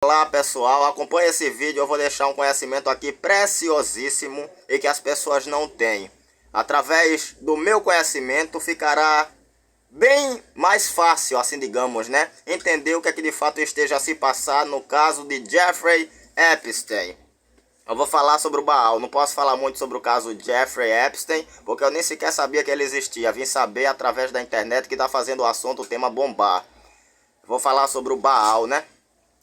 Olá pessoal, acompanhe esse vídeo, eu vou deixar um conhecimento aqui preciosíssimo e que as pessoas não têm. Através do meu conhecimento ficará bem mais fácil, assim digamos, né? Entender o que é que de fato esteja a se passar no caso de Jeffrey Epstein. Eu vou falar sobre o Baal, não posso falar muito sobre o caso Jeffrey Epstein, porque eu nem sequer sabia que ele existia. Vim saber através da internet que está fazendo o assunto, o tema bombar. Vou falar sobre o Baal, né?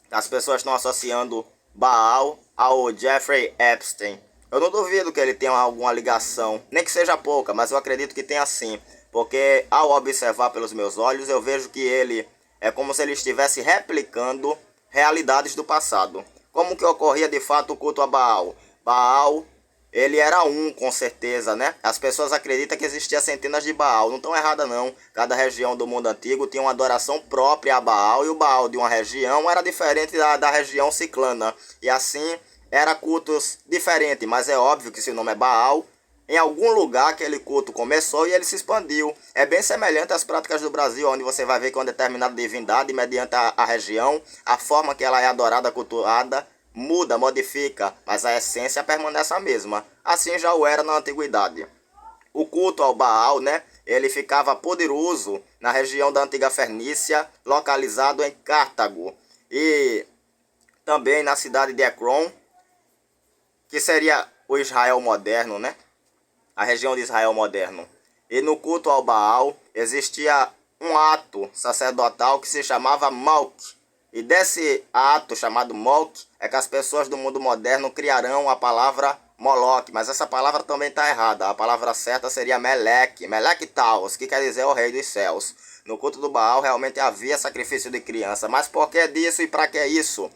As pessoas estão associando Baal ao Jeffrey Epstein. Eu não duvido que ele tenha alguma ligação, nem que seja pouca, mas eu acredito que tenha sim. Porque ao observar pelos meus olhos, eu vejo que ele é como se ele estivesse replicando realidades do passado. Como que ocorria de fato o culto a Baal? Baal, ele era um, com certeza, né? As pessoas acreditam que existia centenas de Baal. Não estão erradas, não. Cada região do mundo antigo tinha uma adoração própria a Baal. E o Baal de uma região era diferente da região ciclana. E assim, era cultos diferentes. Mas é óbvio que se o nome é Baal, em algum lugar aquele culto começou e ele se expandiu. É bem semelhante às práticas do Brasil, onde você vai ver que uma determinada divindade, mediante a região, a forma que ela é adorada, cultuada, muda, modifica, mas a essência permanece a mesma. Assim já o era na antiguidade. O culto ao Baal, né? Ele ficava poderoso na região da antiga Fenícia, localizado em Cartago. E também na cidade de Ekron, que seria o Israel moderno, né? A região de Israel moderno. E no culto ao Baal existia um ato sacerdotal que se chamava Malk. E desse ato chamado Molk é que as pessoas do mundo moderno criarão a palavra Moloch. Mas essa palavra também está errada. A palavra certa seria Melek. Melek Taos, que quer dizer o rei dos céus. No culto do Baal realmente havia sacrifício de criança. Mas por que disso e para que isso?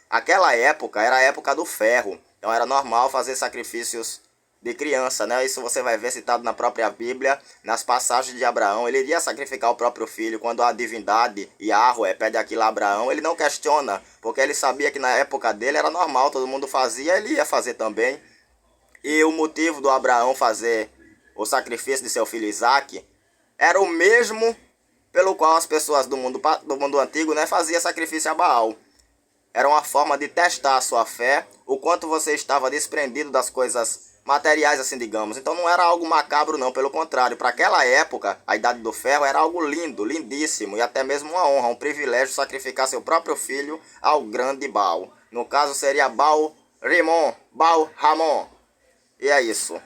Aquela época era a época do ferro. Então era normal fazer sacrifícios de criança, né? Isso você vai ver citado na própria Bíblia, nas passagens de Abraão. Ele iria sacrificar o próprio filho. Quando a divindade Yahweh pede aquilo a Abraão, ele não questiona, porque ele sabia que na época dele era normal, todo mundo fazia, ele ia fazer também. E o motivo do Abraão fazer o sacrifício de seu filho Isaque era o mesmo pelo qual as pessoas do mundo antigo, né, faziam sacrifício a Baal. Era uma forma de testar a sua fé, o quanto você estava desprendido das coisas materiais, assim digamos. Então não era algo macabro não, pelo contrário. Para aquela época, a Idade do Ferro era algo lindo, lindíssimo e até mesmo uma honra, um privilégio sacrificar seu próprio filho ao grande Baal. No caso seria Baal Rimon, Baal Ramon. E é isso.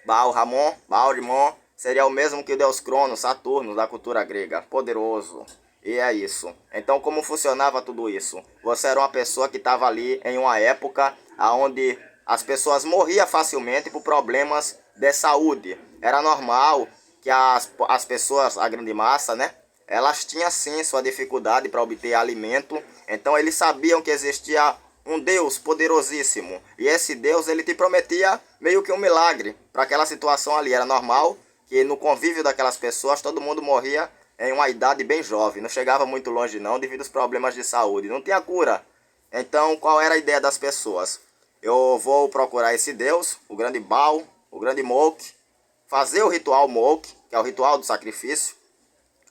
Baal Ramon, Baal Rimon seria o mesmo que o deus Cronos, Saturno da cultura grega, poderoso. E é isso. Então como funcionava tudo isso? Você era uma pessoa que estava ali em uma época onde as pessoas morriam facilmente por problemas de saúde. Era normal que as pessoas, a grande massa, né? Elas tinham sim sua dificuldade para obter alimento. Então eles sabiam que existia um Deus poderosíssimo. E esse Deus, ele te prometia meio que um milagre para aquela situação ali. Era normal que no convívio daquelas pessoas todo mundo morria em uma idade bem jovem. Não chegava muito longe não devido aos problemas de saúde. Não tinha cura. Então qual era a ideia das pessoas? Eu vou procurar esse Deus, o grande Baal, o grande Molk, fazer o ritual Molk, que é o ritual do sacrifício.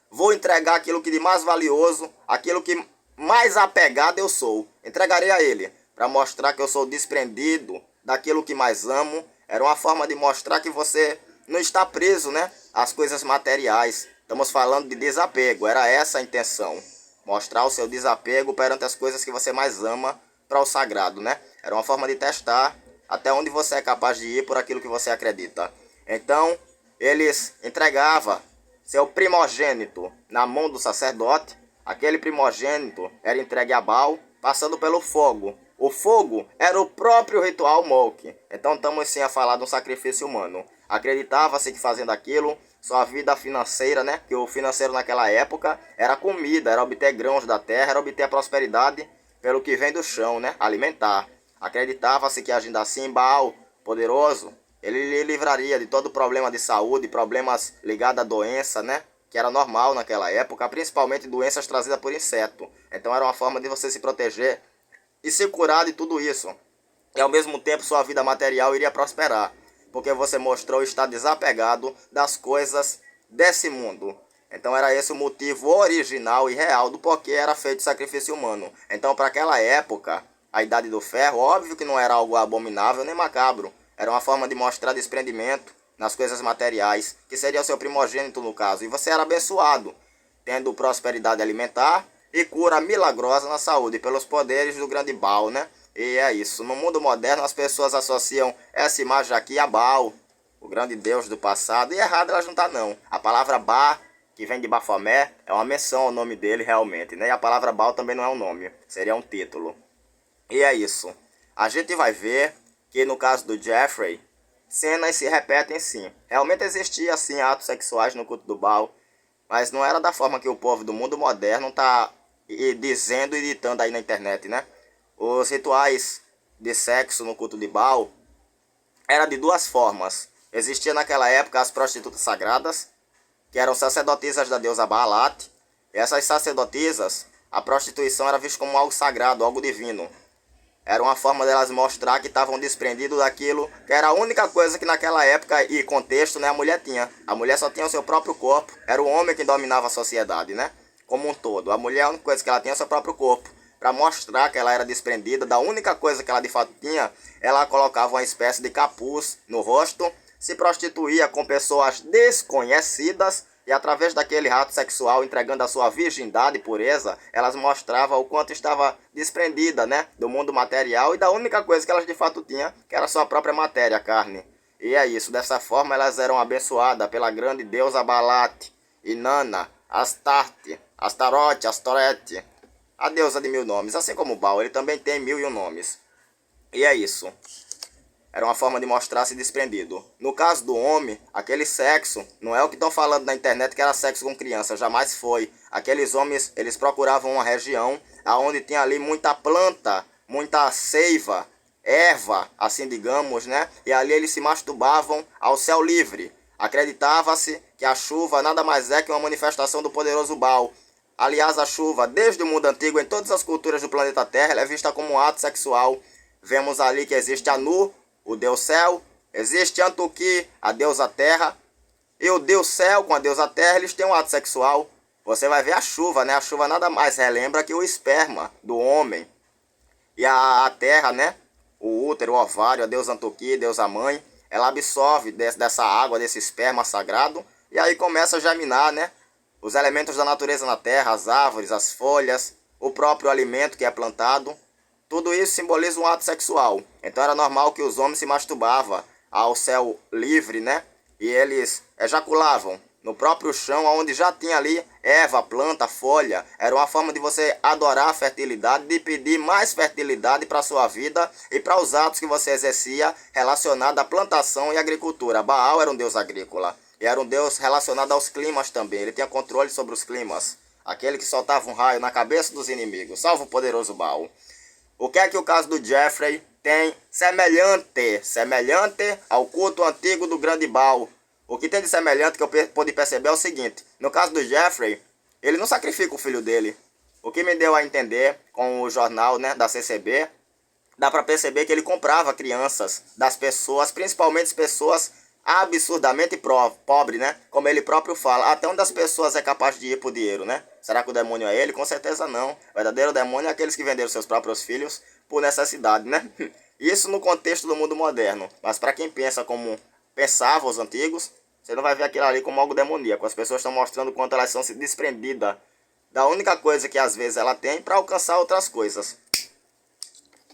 Vou entregar aquilo que de mais valioso, aquilo que mais apegado eu sou. Entregarei a ele, para mostrar que eu sou desprendido daquilo que mais amo. Era uma forma de mostrar que você não está preso, né, às coisas materiais. Estamos falando de desapego, era essa a intenção. Mostrar o seu desapego perante as coisas que você mais ama para o sagrado, né? Era uma forma de testar até onde você é capaz de ir por aquilo que você acredita. Então, eles entregavam seu primogênito na mão do sacerdote. Aquele primogênito era entregue a Baal, passando pelo fogo. O fogo era o próprio ritual Molk. Então estamos sim a falar de um sacrifício humano. Acreditava-se que fazendo aquilo, sua vida financeira, né? Que o financeiro naquela época era comida, era obter grãos da terra, era obter a prosperidade pelo que vem do chão, né? Alimentar. Acreditava-se que agindo assim, Baal, poderoso, ele lhe livraria de todo problema de saúde, problemas ligados à doença, né? Que era normal naquela época, principalmente doenças trazidas por inseto. Então era uma forma de você se proteger e se curar de tudo isso. E ao mesmo tempo sua vida material iria prosperar, porque você mostrou estar desapegado das coisas desse mundo. Então era esse o motivo original e real do porquê era feito o sacrifício humano. Então para aquela época, a Idade do Ferro, óbvio que não era algo abominável nem macabro. Era uma forma de mostrar desprendimento nas coisas materiais, que seria o seu primogênito no caso. E você era abençoado, tendo prosperidade alimentar e cura milagrosa na saúde, pelos poderes do grande Baal, né? E é isso. No mundo moderno, as pessoas associam essa imagem aqui a Baal, o grande deus do passado. E errado elas não tá não. A palavra Ba, que vem de Bafomé, é uma menção ao nome dele realmente, né? E a palavra Baal também não é um nome, seria um título. E é isso. A gente vai ver que no caso do Jeffrey, cenas se repetem sim. Realmente existia assim atos sexuais no culto do Baal, mas não era da forma que o povo do mundo moderno tá dizendo e ditando aí na internet, né? Os rituais de sexo no culto de Baal era de duas formas. Existia naquela época as prostitutas sagradas, que eram sacerdotisas da deusa Baalat. E essas sacerdotisas, a prostituição era vista como algo sagrado, algo divino. Era uma forma delas mostrar que estavam desprendidos daquilo, que era a única coisa que naquela época e contexto, né, a mulher tinha. A mulher só tinha o seu próprio corpo, era o homem que dominava a sociedade, né? Como um todo. A mulher, a única coisa que ela tinha é o seu próprio corpo. Para mostrar que ela era desprendida da única coisa que ela de fato tinha, ela colocava uma espécie de capuz no rosto, se prostituía com pessoas desconhecidas e através daquele ato sexual, entregando a sua virgindade e pureza, elas mostravam o quanto estava desprendida, né, do mundo material e da única coisa que elas de fato tinham, que era a sua própria matéria, a carne. E é isso, dessa forma elas eram abençoadas pela grande deusa Baalat, Inanna, Astarte, Astarote, Astorete, a deusa de 1000 nomes, assim como o Baal, ele também tem 1001 nomes. E é isso. Era uma forma de mostrar-se desprendido. No caso do homem, aquele sexo, não é o que estão falando na internet que era sexo com criança, jamais foi. Aqueles homens, eles procuravam uma região onde tinha ali muita planta, muita seiva, erva, assim digamos, né? E ali eles se masturbavam ao céu livre. Acreditava-se que a chuva nada mais é que uma manifestação do poderoso Baal. Aliás, a chuva, desde o mundo antigo, em todas as culturas do planeta Terra, ela é vista como um ato sexual. Vemos ali que existe Anu, o deus céu, existe Antuki, a deusa terra, e o deus céu com a deusa terra, eles têm um ato sexual. Você vai ver a chuva, né? A chuva nada mais relembra que o esperma do homem. E a terra, né? O útero, o ovário, a deusa Antuki, a deusa mãe, ela absorve dessa água, desse esperma sagrado, e aí começa a germinar, né? Os elementos da natureza na terra, as árvores, as folhas, o próprio alimento que é plantado. Tudo isso simboliza um ato sexual. Então era normal que os homens se masturbavam ao céu livre, né? E eles ejaculavam no próprio chão, onde já tinha ali erva, planta, folha. Era uma forma de você adorar a fertilidade, de pedir mais fertilidade para a sua vida e para os atos que você exercia relacionados à plantação e agricultura. Baal era um deus agrícola. E era um deus relacionado aos climas também. Ele tinha controle sobre os climas. Aquele que soltava um raio na cabeça dos inimigos. Salve o poderoso Baal. O que é que o caso do Jeffrey tem semelhante ao culto antigo do grande Baal? O que tem de semelhante que eu pude perceber é o seguinte. No caso do Jeffrey, ele não sacrifica o filho dele. O que me deu a entender com o jornal, né, da CCB, dá para perceber que ele comprava crianças das pessoas, principalmente pessoas absurdamente pobres, né? Como ele próprio fala, até onde as pessoas é capaz de ir por dinheiro, né? Será que o demônio é ele? Com certeza não. O verdadeiro demônio é aqueles que venderam seus próprios filhos por necessidade, né? Isso no contexto do mundo moderno. Mas para quem pensa como pensavam os antigos, você não vai ver aquilo ali como algo demoníaco. As pessoas estão mostrando o quanto elas são se desprendidas da única coisa que às vezes ela tem para alcançar outras coisas.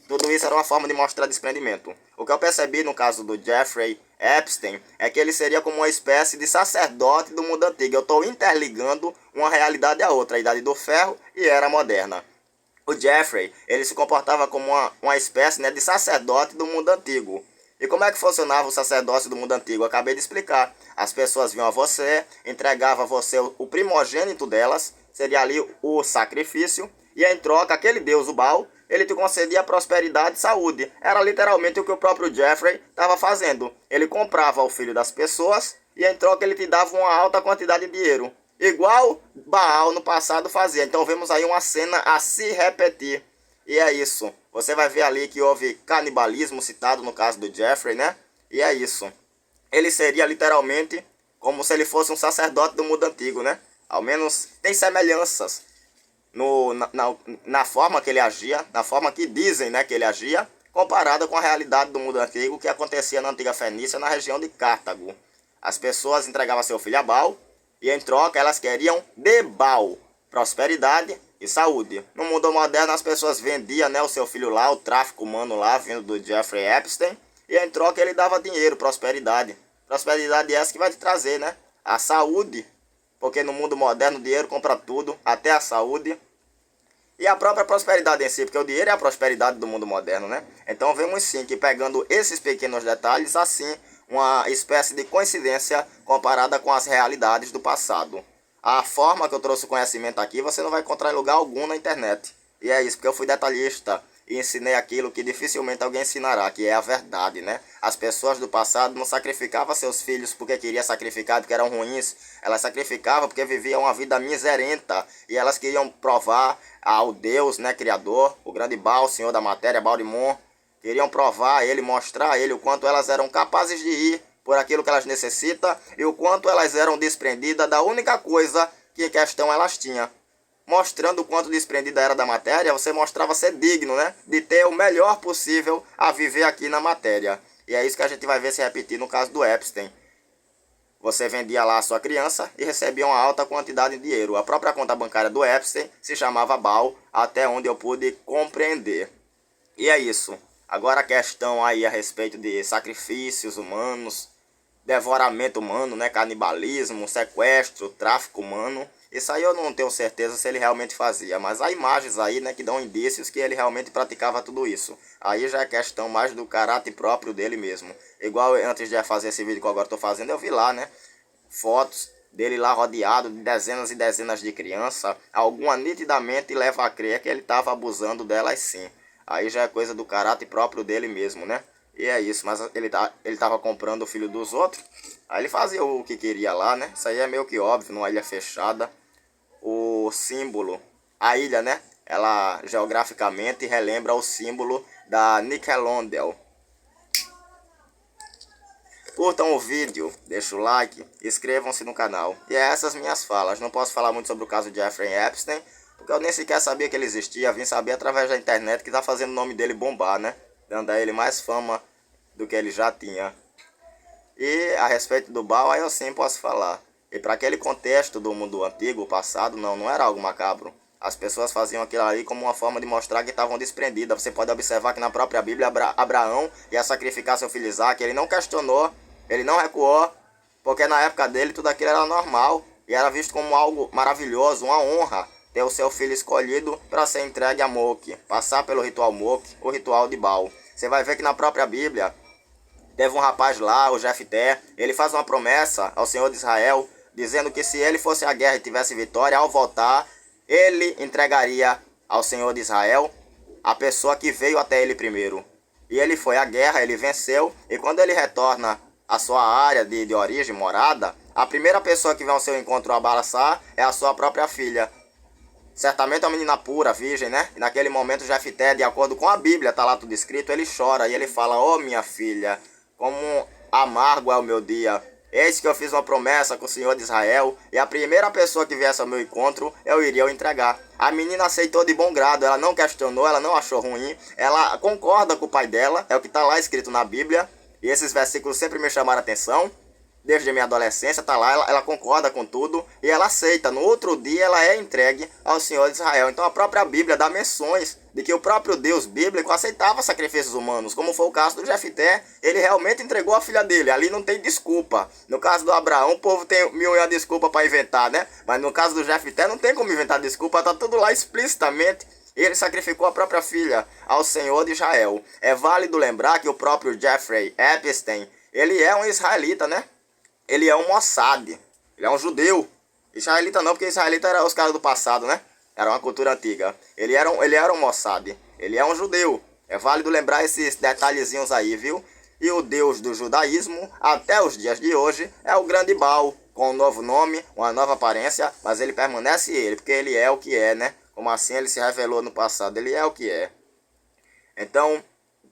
Tudo isso era uma forma de mostrar desprendimento. O que eu percebi no caso do Jeffrey Epstein é que ele seria como uma espécie de sacerdote do mundo antigo. Eu estou interligando uma realidade à outra, a Idade do Ferro e a Era Moderna. O Jeffrey, ele se comportava como uma espécie, né, de sacerdote do mundo antigo. E como é que funcionava o sacerdócio do mundo antigo? Eu acabei de explicar. As pessoas vinham a você, entregavam a você o primogênito delas, seria ali o sacrifício, e em troca, aquele deus, o Baal, ele te concedia prosperidade e saúde. Era literalmente o que o próprio Jeffrey estava fazendo. Ele comprava o filho das pessoas e em troca ele te dava uma alta quantidade de dinheiro. Igual Baal no passado fazia. Então vemos aí uma cena a se repetir. E é isso. Você vai ver ali que houve canibalismo citado no caso do Jeffrey, né? E é isso. Ele seria literalmente como se ele fosse um sacerdote do mundo antigo, né? Ao menos tem semelhanças na forma que ele agia, na forma que dizem, né, que ele agia, comparada com a realidade do mundo antigo que acontecia na antiga Fenícia, na região de Cartago. As pessoas entregavam seu filho a Baal e em troca elas queriam de Baal prosperidade e saúde. No mundo moderno as pessoas vendiam, né, o seu filho lá, o tráfico humano lá, vindo do Jeffrey Epstein, e em troca ele dava dinheiro, prosperidade. Prosperidade essa que vai te trazer, né, a saúde, porque no mundo moderno o dinheiro compra tudo, até a saúde. E a própria prosperidade em si, porque o dinheiro é a prosperidade do mundo moderno, né? Então vemos sim que pegando esses pequenos detalhes, assim, uma espécie de coincidência comparada com as realidades do passado. A forma que eu trouxe o conhecimento aqui, você não vai encontrar em lugar algum na internet. E é isso, porque eu fui detalhista e ensinei aquilo que dificilmente alguém ensinará, que é a verdade, né? As pessoas do passado não sacrificavam seus filhos porque queriam sacrificar, porque eram ruins. Elas sacrificavam porque viviam uma vida miserenta. E elas queriam provar ao Deus, né, Criador, o grande Baal, o Senhor da matéria, Baal-Mon. Queriam provar a ele, mostrar a ele o quanto elas eram capazes de ir por aquilo que elas necessitam e o quanto elas eram desprendidas da única coisa que em questão elas tinham. Mostrando o quanto desprendida era da matéria, você mostrava ser digno, né, de ter o melhor possível a viver aqui na matéria. E é isso que a gente vai ver se repetir no caso do Epstein. Você vendia lá a sua criança e recebia uma alta quantidade de dinheiro. A própria conta bancária do Epstein se chamava Baal, até onde eu pude compreender. E é isso. Agora a questão aí a respeito de sacrifícios humanos, devoramento humano, né, canibalismo, sequestro, tráfico humano. Isso aí eu não tenho certeza se ele realmente fazia, mas há imagens aí, né, que dão indícios que ele realmente praticava tudo isso. Aí já é questão mais do caráter próprio dele mesmo. Igual antes de fazer esse vídeo que eu agora estou fazendo, eu vi lá, né, fotos dele lá rodeado de dezenas e dezenas de crianças. Alguma nitidamente leva a crer que ele estava abusando delas sim. Aí já é coisa do caráter próprio dele mesmo, né? E é isso, mas ele tava comprando o filho dos outros. Aí ele fazia o que queria lá, né? Isso aí é meio que óbvio, numa ilha fechada. O símbolo, a ilha, né? Ela geograficamente relembra o símbolo da Nickelodeon. Curtam o vídeo, deixem o like, inscrevam-se no canal. E é essas minhas falas. Não posso falar muito sobre o caso de Jeffrey Epstein, porque eu nem sequer sabia que ele existia. Vim saber através da internet que tá fazendo o nome dele bombar, né? Dando a ele mais fama do que ele já tinha. E a respeito do Baal, aí eu sim posso falar. E para aquele contexto do mundo antigo, passado, não era algo macabro. As pessoas faziam aquilo ali como uma forma de mostrar que estavam desprendidas. Você pode observar que na própria Bíblia, Abraão ia sacrificar seu filho Isaac. Ele não questionou, ele não recuou, porque na época dele tudo aquilo era normal. E era visto como algo maravilhoso, uma honra, ter o seu filho escolhido para ser entregue a Moque. Passar pelo ritual Moque, o ritual de Baal. Você vai ver que na própria Bíblia, teve um rapaz lá, o Jefté, ele faz uma promessa ao Senhor de Israel, dizendo que se ele fosse à guerra e tivesse vitória, ao voltar, ele entregaria ao Senhor de Israel a pessoa que veio até ele primeiro. E ele foi à guerra, ele venceu, e quando ele retorna à sua área de origem, morada, a primeira pessoa que vem ao seu encontro abraçar é a sua própria filha. Certamente é uma menina pura, virgem, né? E naquele momento Jefté, de acordo com a Bíblia, tá lá tudo escrito, ele chora e ele fala: "Ó minha filha, como amargo é o meu dia. Eis que eu fiz uma promessa com o Senhor de Israel, e a primeira pessoa que viesse ao meu encontro, eu iria entregar." A menina aceitou de bom grado, ela não questionou, ela não achou ruim, ela concorda com o pai dela, é o que está lá escrito na Bíblia, e esses versículos sempre me chamaram a atenção. Desde a minha adolescência, tá lá, ela concorda com tudo e ela aceita. No outro dia, ela é entregue ao Senhor de Israel. Então, a própria Bíblia dá menções de que o próprio Deus bíblico aceitava sacrifícios humanos, como foi o caso do Jefté. Ele realmente entregou a filha dele. Ali não tem desculpa. No caso do Abraão, o povo tem mil e uma desculpa para inventar, né? Mas no caso do Jefté, não tem como inventar desculpa. Tá tudo lá explicitamente. Ele sacrificou a própria filha ao Senhor de Israel. É válido lembrar que o próprio Jeffrey Epstein, ele é um israelita, né? Ele é um Mossad, ele é um judeu. Israelita não, porque israelita eram os caras do passado, né? Era uma cultura antiga. Ele era um Mossad, ele é um judeu. É válido lembrar esses detalhezinhos aí, viu? E o Deus do judaísmo, até os dias de hoje, é o grande Baal, com um novo nome, uma nova aparência, mas ele permanece ele, porque ele é o que é, né? Como assim ele se revelou no passado, ele é o que é. Então,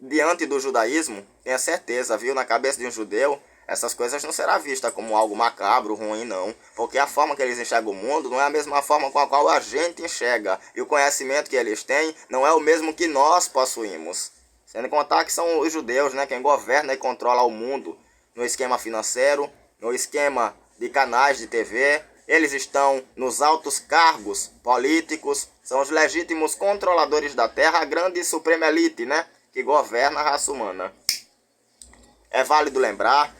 diante do judaísmo, tenha certeza, viu? Na cabeça de um judeu, essas coisas não será vista como algo macabro, ruim, não. Porque a forma que eles enxergam o mundo não é a mesma forma com a qual a gente enxerga. E o conhecimento que eles têm não é o mesmo que nós possuímos. Sem contar que são os judeus, né, quem governa e controla o mundo no esquema financeiro, no esquema de canais de TV. Eles estão nos altos cargos políticos, são os legítimos controladores da terra, a grande e suprema elite, né, que governa a raça humana. É válido lembrar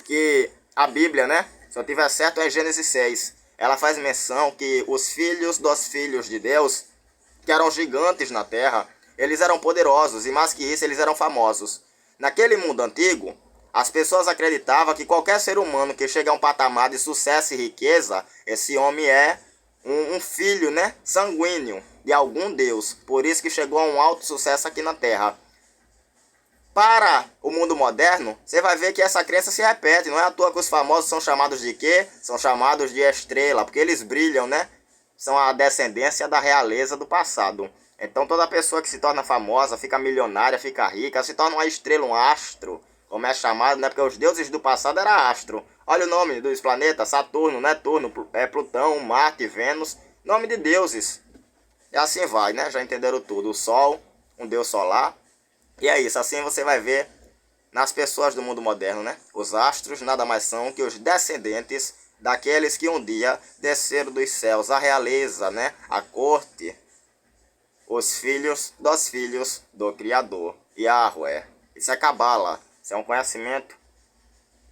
que a Bíblia, né, se eu tiver certo, é em Gênesis 6. Ela faz menção que os filhos dos filhos de Deus, que eram gigantes na terra, eles eram poderosos e mais que isso, eles eram famosos. Naquele mundo antigo, as pessoas acreditavam que qualquer ser humano que chega a um patamar de sucesso e riqueza, esse homem é um filho, né, sanguíneo de algum Deus. Por isso que chegou a um alto sucesso aqui na terra. Para o mundo moderno, você vai ver que essa crença se repete. Não é à toa que os famosos são chamados de quê? São chamados de estrela, porque eles brilham, né? São a descendência da realeza do passado. Então toda pessoa que se torna famosa, fica milionária, fica rica, se torna uma estrela, um astro, como é chamado, né? Porque os deuses do passado eram astro. Olha o nome dos planetas: Saturno, Netuno, Plutão, Marte, Vênus. Nome de deuses. E assim vai, né? Já entenderam tudo. O Sol, um deus solar. E é isso, assim você vai ver nas pessoas do mundo moderno, né? Os astros nada mais são que os descendentes daqueles que um dia desceram dos céus, a realeza, né? A corte, os filhos dos filhos do Criador, Yahweh. Isso é cabala, isso é um conhecimento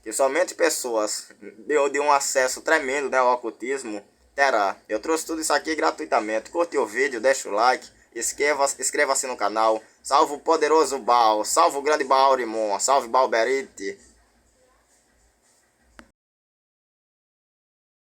que somente pessoas de um acesso tremendo, né, ao ocultismo terá. Eu trouxe tudo isso aqui gratuitamente. Curte o vídeo, deixa o like, inscreva-se no canal. Salve o poderoso Baal, salve o grande Baal Rimon, salve Baal Berite.